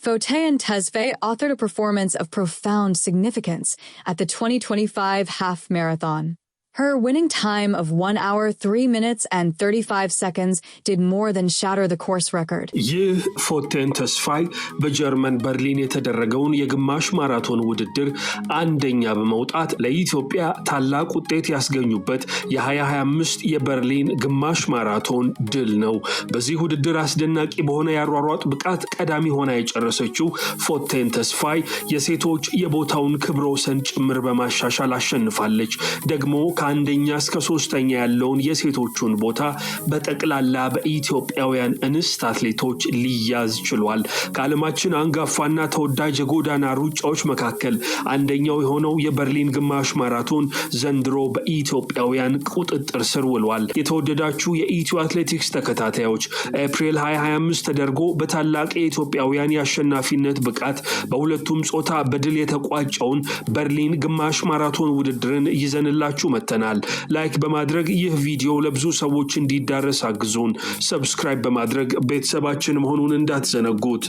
Fotein Tesfaye authored a performance of profound significance at the 2025 half marathon. Her winning time of 1 hour, 3 minutes and 35 seconds did more than shatter the course record. ይህ ፎቴን ተስፋይ በጀርመን በርሊን የተደረገውን የግማሽ ማራቶን ውድድር አንደኛ በመውጣት ለኢትዮጵያ ታላቅ ውጤት ያስገኙበት የ2025 የበርሊን ግማሽ ማራቶን ድል ነው። በዚህ ውድድር አስደናቂ በሆነ ያሯሯጥ ብቃት ቀዳሚ ሆና የጨረሰችው ፎቴን ተስፋይ የሴቶች የቦታውን ክብረ ወሰን ጭምር በማሻሻል አሸንፋለች። ደግሞ ከአንደኛ እስከ ሶስተኛ ያለውን የሴቶቹን ቦታ በጠቅላላ በኢትዮጵያውያን እንስት አትሌቶች ሊያዝ ችሏል። ከዓለማችን አንጋፋና ተወዳጅ የጎዳና ሩጫዎች መካከል አንደኛው የሆነው የበርሊን ግማሽ ማራቶን ዘንድሮ በኢትዮጵያውያን ቁጥጥር ስር ውሏል። የተወደዳችሁ የኢትዮ አትሌቲክስ ተከታታዮች ኤፕሪል 2025 ተደርጎ በታላቅ የኢትዮጵያውያን የአሸናፊነት ብቃት በሁለቱም ጾታ በድል የተቋጨውን በርሊን ግማሽ ማራቶን ውድድርን ይዘንላችሁ መጥተናል። ላይክ በማድረግ ይህ ቪዲዮ ለብዙ ሰዎች እንዲዳረስ አግዙን። ሰብስክራይብ በማድረግ ቤተሰባችን መሆኑን እንዳትዘነጉት።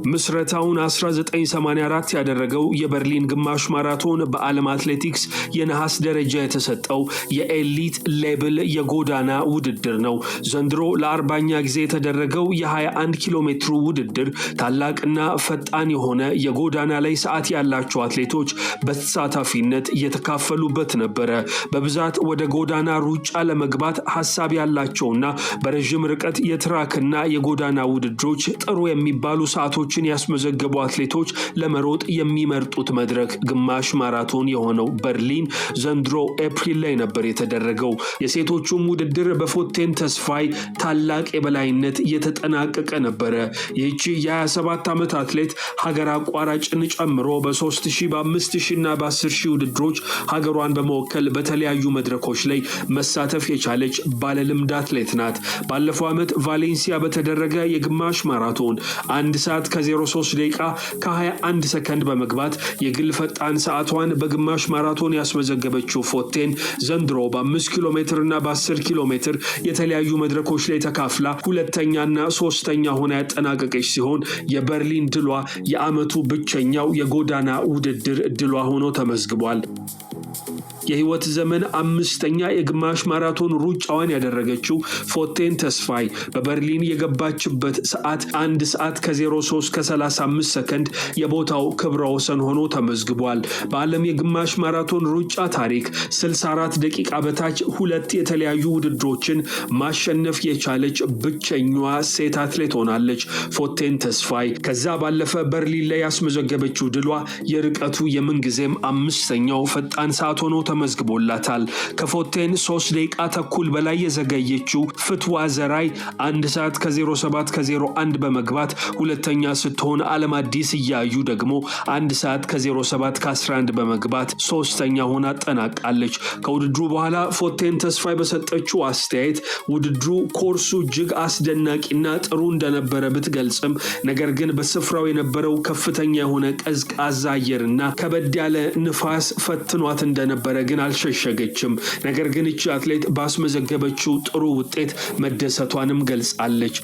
ምስረታውን 1984 ያደረገው የበርሊን ግማሽ ማራቶን በዓለም አትሌቲክስ የነሐስ ደረጃ የተሰጠው የኤሊት ሌብል የጎዳና ውድድር ነው። ዘንድሮ ለ40ኛ ጊዜ የተደረገው የ21 ኪሎ ሜትሩ ውድድር ታላቅና ፈጣን የሆነ የጎዳና ላይ ሰዓት ያላቸው አትሌቶች በተሳታፊነት የተካፈሉበት ነበረ። በብዛት ወደ ጎዳና ሩጫ ለመግባት ሐሳብ ያላቸውና በረጅም ርቀት የትራክና የጎዳና ውድድሮች ጥሩ የሚባሉ ሰዓቶች ያስመዘገቡ አትሌቶች ለመሮጥ የሚመርጡት መድረክ ግማሽ ማራቶን የሆነው በርሊን ዘንድሮ ኤፕሪል ላይ ነበር የተደረገው። የሴቶቹም ውድድር በፎቴን ተስፋይ ታላቅ የበላይነት የተጠናቀቀ ነበረ። ይህቺ የ27 ዓመት አትሌት ሀገር አቋራጭን ጨምሮ በ3000 በ5000 እና በ10000 ውድድሮች ሀገሯን በመወከል በተለያዩ መድረኮች ላይ መሳተፍ የቻለች ባለልምድ አትሌት ናት። ባለፈው ዓመት ቫሌንሲያ በተደረገ የግማሽ ማራቶን 1 ሰዓት ከ03 ደቂቃ ከ21 ሰከንድ በመግባት የግል ፈጣን ሰዓቷን በግማሽ ማራቶን ያስመዘገበችው ፎቴን ዘንድሮ በ5 ኪሎ ሜትር እና በ10 ኪሎ ሜትር የተለያዩ መድረኮች ላይ ተካፍላ ሁለተኛና ሶስተኛ ሆና ያጠናቀቀች ሲሆን የበርሊን ድሏ የዓመቱ ብቸኛው የጎዳና ውድድር ድሏ ሆኖ ተመዝግቧል። የህይወት ዘመን 5ኛ የግማሽ ማራቶን ሩጫዋን ያደረገችው ፎቴን ተስፋይ በበርሊን የገባችበት ሰዓት 1 ሰዓት ከ03 ከ35 ሰከንድ የቦታው ክብረ ወሰን ሆኖ ተመዝግቧል። በዓለም የግማሽ ማራቶን ሩጫ ታሪክ 64 ደቂቃ በታች ሁለት የተለያዩ ውድድሮችን ማሸነፍ የቻለች ብቸኛዋ ሴት አትሌት ሆናለች ፎቴን ተስፋይ። ከዛ ባለፈ በርሊን ላይ ያስመዘገበችው ድሏ የርቀቱ የምንጊዜም 5ኛው ፈጣን ሰዓት ሆኖ ተመዝግቦላታል። ከፎቴን 3 ደቂቃ ተኩል በላይ የዘገየችው ፍትዋ ዘራይ 1 ሰዓት ከ07 ከ01 በመግባት ሁለተኛ ስትሆን ዓለም አዲስ እያዩ ደግሞ 1 ሰዓት ከ07 ከ11 በመግባት ሶስተኛ ሆና አጠናቃለች። ከውድድሩ በኋላ ፎቴን ተስፋይ በሰጠችው አስተያየት ውድድሩ ኮርሱ እጅግ አስደናቂና ጥሩ እንደነበረ ብትገልጽም ነገር ግን በስፍራው የነበረው ከፍተኛ የሆነ ቀዝቃዛ አየርና ከበድ ያለ ንፋስ ፈትኗት እንደነበረ ግን አልሸሸገችም። ነገር ግን እቺ አትሌት ባስመዘገበችው ጥሩ ውጤት መደሰቷንም ገልጻለች።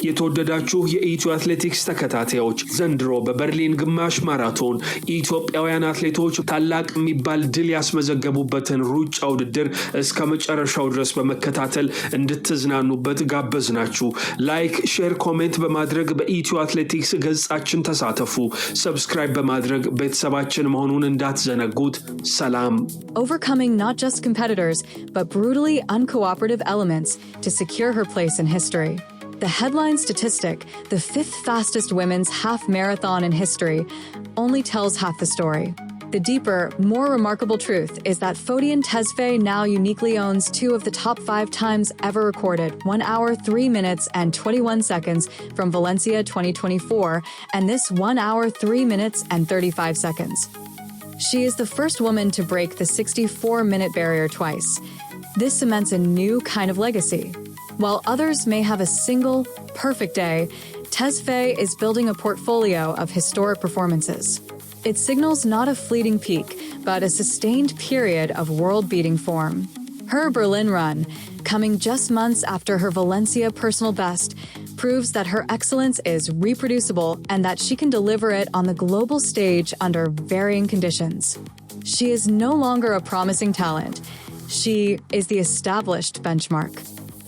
የተወደዳችሁ የኢትዮ አትሌቲክስ ተከታታዮች ዘንድሮ በበርሊን ግማሽ ማራቶን ኢትዮጵያውያን አትሌቶች ታላቅ የሚባል ድል ያስመዘገቡበትን ሩጫ ውድድር እስከ መጨረሻው ድረስ በመከታተል እንድትዝናኑበት ጋበዝናችሁ። ላይክ፣ ሼር፣ ኮሜንት በማድረግ በኢትዮ አትሌቲክስ ገጻችን ተሳተፉ። ሰብስክራይብ በማድረግ ቤተሰባችን መሆኑን እንዳትዘነጉት። ሰላም። Overcoming not just competitors, but brutally uncooperative elements to secure her place in history. The headline statistic, the 5th fastest women's half marathon in history, only tells half the story. The deeper, more remarkable truth is that Fotein Tesfaye now uniquely owns 2 of the top 5 times ever recorded, 1 hour, 3 minutes and 21 seconds from Valencia 2024, and this 1 hour, 3 minutes and 35 seconds. She is the first woman to break the 64-minute barrier twice. This cements a new kind of legacy. While others may have a single, perfect day, Tesfaye is building a portfolio of historic performances. It signals not a fleeting peak, but a sustained period of world-beating form. Her Berlin run, coming just months after her Valencia personal best, proves that her excellence is reproducible and that she can deliver it on the global stage under varying conditions. She is no longer a promising talent. She is the established benchmark.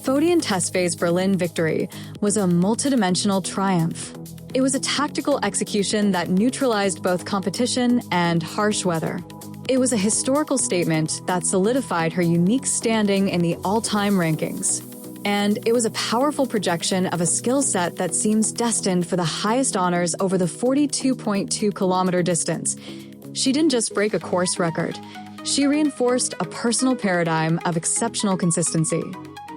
Fodian Tesfaye's Berlin victory was a multidimensional triumph. It was a tactical execution that neutralized both competition and harsh weather. It was a historical statement that solidified her unique standing in the all-time rankings. And it was a powerful projection of a skill set that seems destined for the highest honors over the 42.2-kilometer distance. She didn't just break a course record. She reinforced a personal paradigm of exceptional consistency.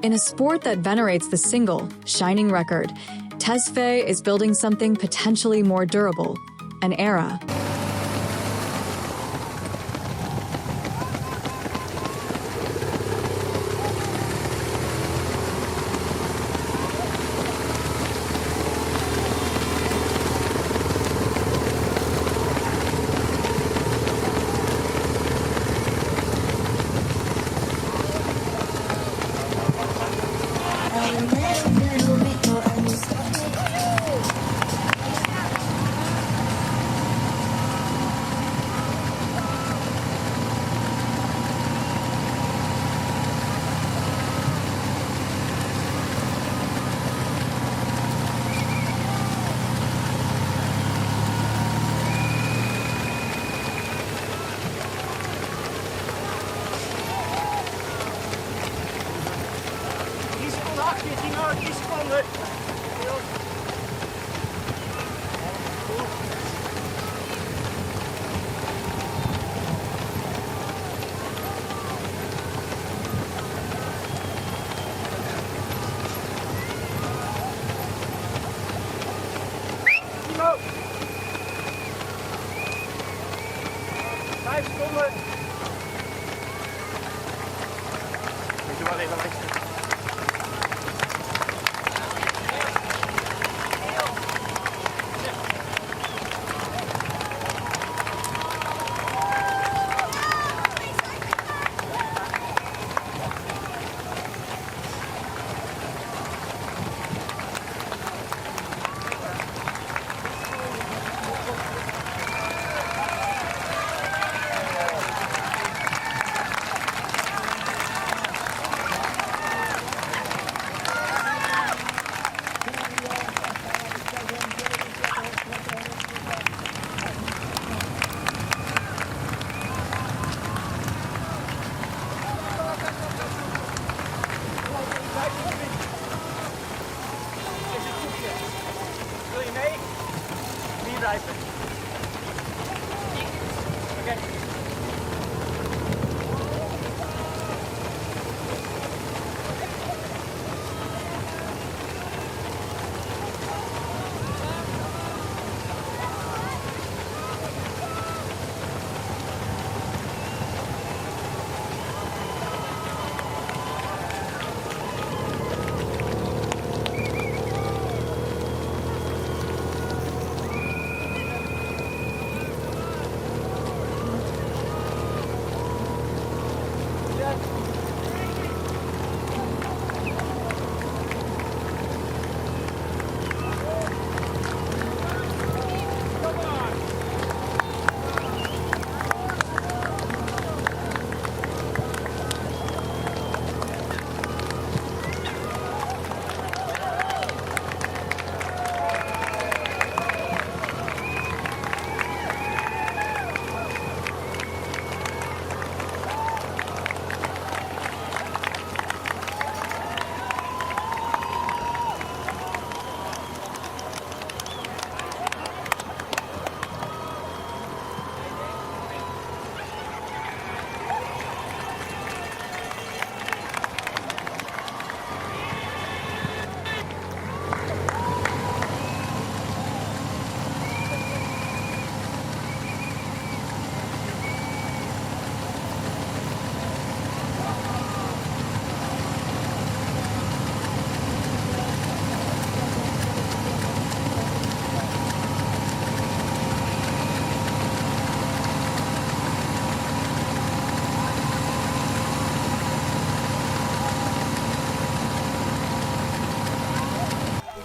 In a sport that venerates the single, shining record, Tesfaye is building something potentially more durable, an era.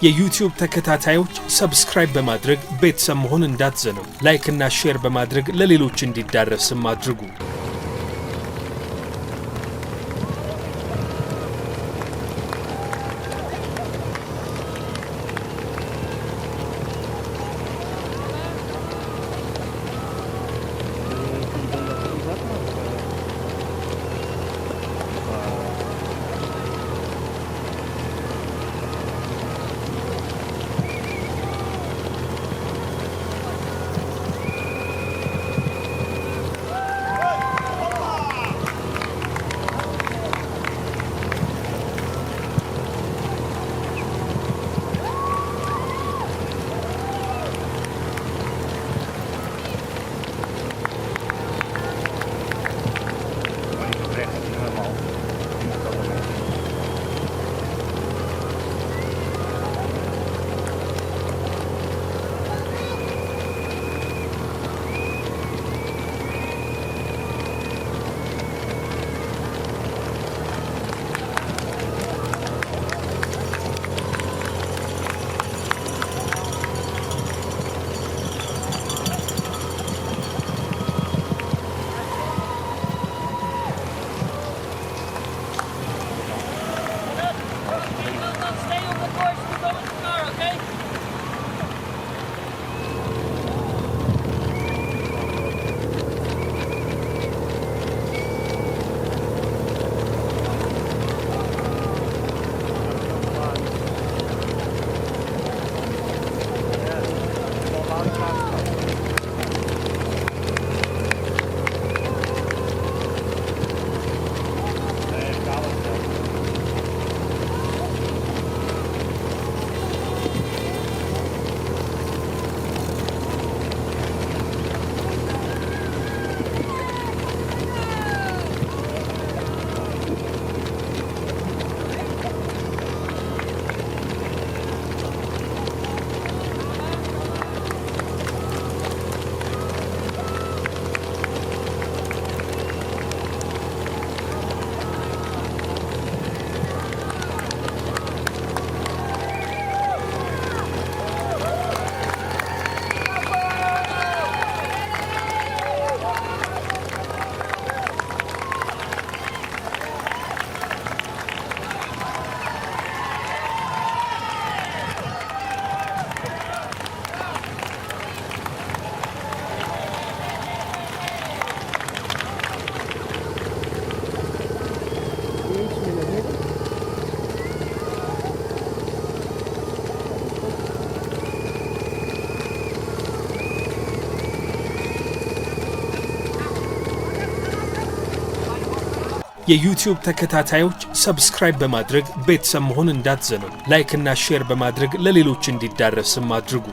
የዩቲዩብ ተከታታዮች ሰብስክራይብ በማድረግ ቤተሰብ መሆን እንዳትዘነጉ። ላይክ እና ሼር በማድረግ ለሌሎች እንዲዳረስም አድርጉ። የዩቲዩብ ተከታታዮች ሰብስክራይብ በማድረግ ቤተሰብ መሆን እንዳትዘነጉ። ላይክ እና ሼር በማድረግ ለሌሎች እንዲዳረስም አድርጉ።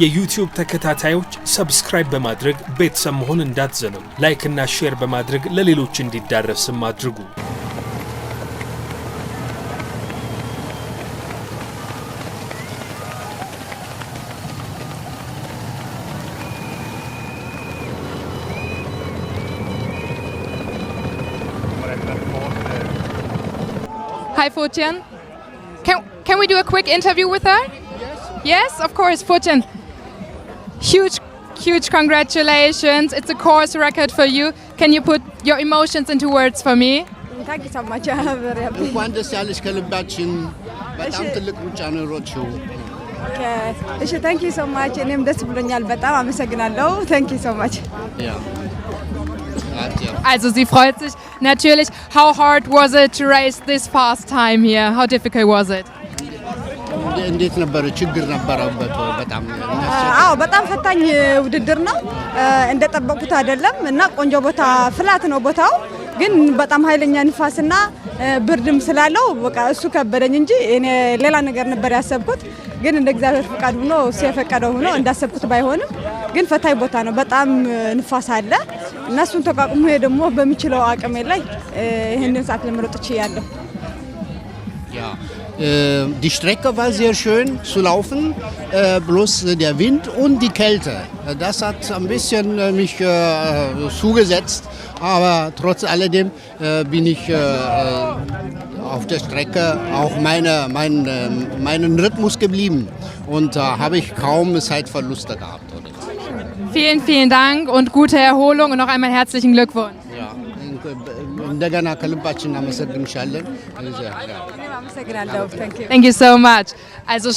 የዩቲዩብ ተከታታዮች ሰብስክራይብ በማድረግ ቤተሰብ መሆን እንዳትዘነጉ። ላይክ እና ሼር በማድረግ ለሌሎች እንዲዳረስም አድርጉ። Hi, Fortune. Can we do a quick interview with her? Yes, of course, Fortune. Huge congratulations. It's a course record for you. Can you put your emotions into words for me? Thank you so much. I'm very happy. እንኳን ደስ ያለሽ ከልባችን በጣም ትልቅ ሩጫ ነው የሮጥሽው። እሺ thank you so much. እኔም ደስ ብሎኛል በጣም አመሰግናለሁ። Thank you so much. Ja. Also sie freut sich natürlich. How hard was it to race this fast time here? How difficult was it? እንዴት ነበር? ችግር ነበረበት በጣም? አዎ በጣም ፈታኝ ውድድር ነው። እንደጠበቁት አይደለም እና ቆንጆ ቦታ ፍላት ነው ቦታው ግን በጣም ኃይለኛ ንፋስና ብርድም ስላለው በቃ እሱ ከበደኝ እንጂ እኔ ሌላ ነገር ነበር ያሰብኩት ግን እንደ እግዚአብሔር ፍቃድ ሆኖ እሱ የፈቀደው ሆኖ እንዳሰብኩት ባይሆንም ግን ፈታኝ ቦታ ነው። በጣም ንፋስ አለ እና እሱን ተቋቁሞ ደግሞ በሚችለው አቅሜ ላይ ይሄንን ሰዓት ለመሮጥ እችላለሁ። Ja. Die Strecke war sehr schön zu laufen, bloß der Wind und die Kälte. Das hat ein bisschen mich zugesetzt, aber trotz alledem bin ich auf der Strecke auch meinen Rhythmus geblieben und habe ich kaum Zeitverluste gehabt. Vielen Dank und gute Erholung und noch einmal herzlichen Glückwunsch. Ja. እንደገና ከልባችን እናመሰግንሻለን። አመሰግናለሁ። Thank you. Thank you so much. Also